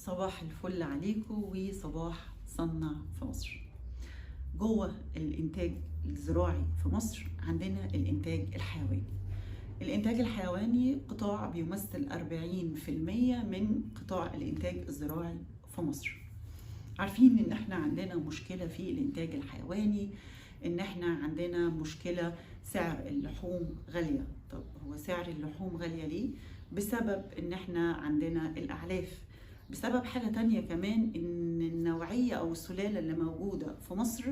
صباح الفل عليكم وصباح صنع في مصر. جوه الإنتاج الزراعي في مصر عندنا الإنتاج الحيواني. الإنتاج الحيواني قطاع بيمثل 40% من قطاع الإنتاج الزراعي في مصر. عارفين إن إحنا عندنا مشكلة في الإنتاج الحيواني، إن إحنا عندنا مشكلة سعر اللحوم غالية. طب هو سعر اللحوم غالية ليه؟ بسبب إن إحنا عندنا الأعلاف، بسبب حاجة تانية كمان، إن النوعية أو السلالة اللي موجودة في مصر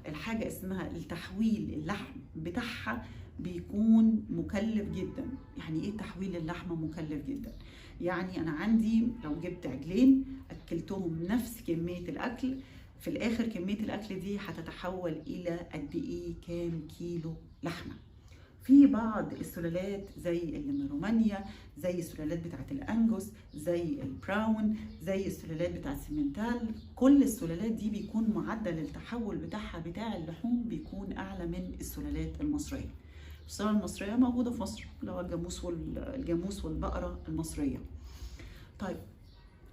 الحاجة اسمها التحويل اللحم بتاعها بيكون مكلف جدا. يعني ايه تحويل اللحمة مكلف جدا؟ يعني انا عندي لو جبت عجلين اكلتهم نفس كمية الاكل، في الاخر كمية الاكل دي هتتحول الى قد ايه؟ كام كيلو لحمة؟ في بعض السلالات زي اللي من رومانيا، زي السلالات بتاعت الانجوس، زي البراون، زي السلالات بتاعت سيمنتال، كل السلالات دي بيكون معدل التحول بتاعها بتاع اللحوم بيكون اعلى من السلالات المصريه. السلالة المصريه موجوده في مصر، اللي هو الجاموس والبقره المصريه. طيب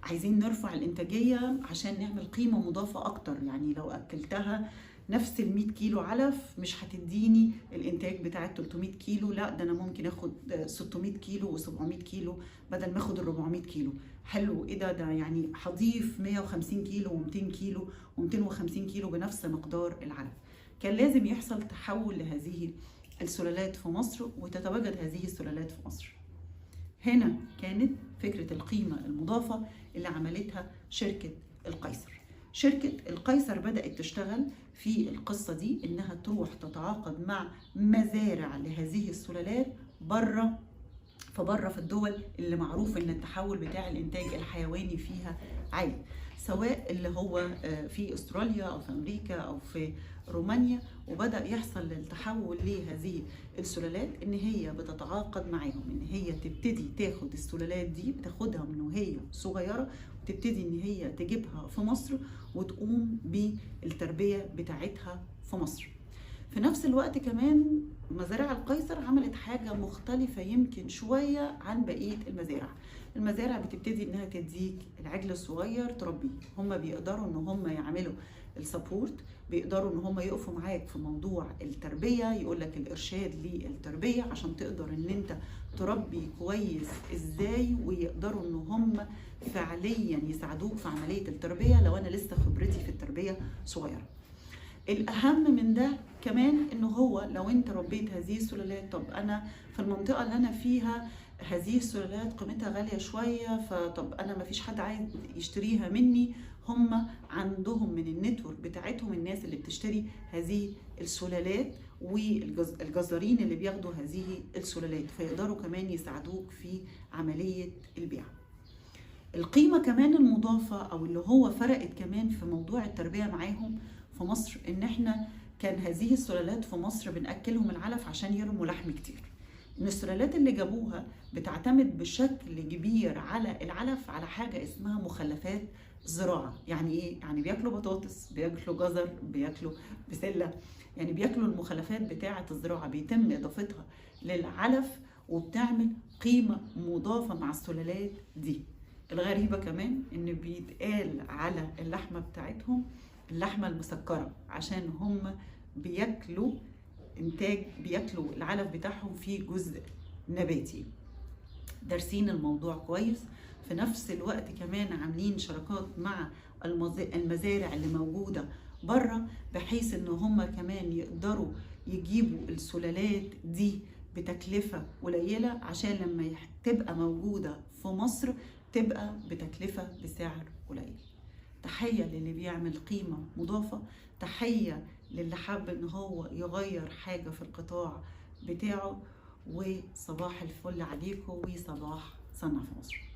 عايزين نرفع الانتاجيه عشان نعمل قيمه مضافه اكتر. يعني لو اكلتها نفس ال 100 كيلو علف مش هتديني الانتاج بتاع 300 كيلو، لا ده انا ممكن اخد 600 كيلو و700 كيلو بدل ما اخد ال 400 كيلو. حلو، ايه ده يعني هضيف 150 كيلو و200 كيلو و250 كيلو بنفس مقدار العلف. كان لازم يحصل تحول لهذه السلالات في مصر وتتواجد هذه السلالات في مصر. هنا كانت فكرة القيمة المضافة اللي عملتها شركة القيصر. شركة القيصر بدأت تشتغل في القصة دي، إنها تروح تتعاقد مع مزارع لهذه السلالات بره في الدول اللي معروف إن التحول بتاع الإنتاج الحيواني فيها عالي، سواء اللي هو في أستراليا أو في أمريكا أو في رومانيا. وبدأ يحصل التحول لهذه السلالات، إن هي بتتعاقد معاهم إن هي تبتدي تاخد السلالات دي، بتاخدها من وهي صغيرة وتبتدي إن هي تجيبها في مصر وتقوم بالتربية بتاعتها في مصر. في نفس الوقت كمان مزارع القيصر عملت حاجة مختلفة يمكن شوية عن بقية المزارع. المزارع بتبتدي انها تديك العجل الصغير تربيه، هم بيقدروا ان هم يعملوا السبورت، بيقدروا ان هم يقفوا معاك في موضوع التربية، يقولك الارشاد للتربية عشان تقدر ان انت تربي كويس ازاي، ويقدروا ان هم فعليا يساعدوك في عملية التربية لو انا لسه خبرتي في التربية صغيرة. الأهم من ده كمان إنه هو لو أنت ربيت هذه السلالات، طب أنا في المنطقة اللي أنا فيها هذه السلالات قيمتها غالية شوية، فطب أنا مفيش حد عايز يشتريها مني. هم عندهم من النتورك بتاعتهم الناس اللي بتشتري هذه السلالات والجزارين اللي بياخدوا هذه السلالات، فيقدروا كمان يساعدوك في عملية البيع. القيمة كمان المضافة أو اللي هو فرقت كمان في موضوع التربية معاهم في مصر، إن إحنا كان هذه السلالات في مصر بنأكلهم العلف عشان يرموا لحم كتير. إن السلالات اللي جابوها بتعتمد بشكل كبير على العلف، على حاجة اسمها مخلفات زراعة. يعني إيه؟ يعني بياكلوا بطاطس، بياكلوا جزر، بياكلوا بسلة، يعني بياكلوا المخلفات بتاعة الزراعة بيتم إضافتها للعلف وبتعمل قيمة مضافة مع السلالات دي. الغريبة كمان إن بيتقال على اللحمة بتاعتهم اللحمة المسكرة، عشان هم بياكلوا العلف بتاعهم في جزء نباتي. دارسين الموضوع كويس. في نفس الوقت كمان عاملين شراكات مع المزارع اللي موجودة بره، بحيث ان هم كمان يقدروا يجيبوا السلالات دي بتكلفة قليلة، عشان لما تبقى موجودة في مصر تبقى بتكلفة بسعر قليل. تحية للي بيعمل قيمة مضافة، تحية للي حاب ان هو يغير حاجة في القطاع بتاعه، وصباح الفل عليكم وصباح صنع في مصر.